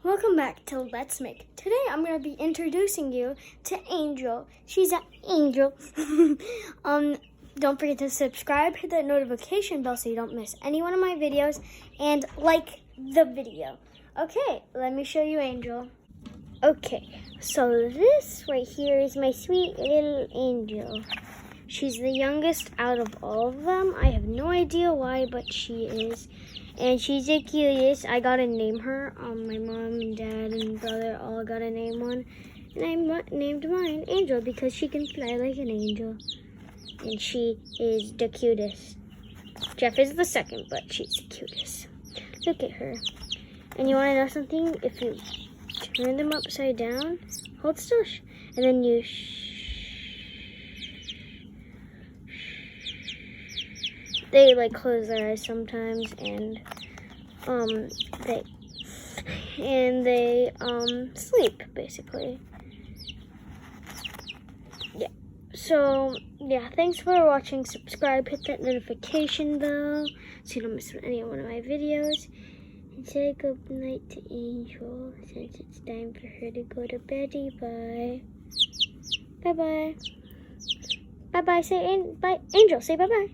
Welcome back to Let's Make. Today I'm going to be introducing you to Angel. She's an angel. Don't forget to subscribe, hit that notification bell so you don't miss any one of my videos, and like the video. Okay, let me show you Angel. Okay, so this right here is my sweet little Angel. She's the youngest out of all of them. I have no idea why, but she is. And she's the cutest. I got to name her. My mom and dad and brother all got to name one. And I named mine Angel because she can fly like an angel. And she is the cutest. Jeff is the second, but she's the cutest. Look at her. And you want to know something? If you turn them upside down, hold still, and then you they like close their eyes sometimes, and they sleep basically. Yeah. So yeah, thanks for watching. Subscribe, hit that notification bell so you don't miss any one of my videos. And say good night to Angel since it's time for her to go to beddy. Bye. Bye bye. Bye bye. Say bye, Angel. Say bye bye.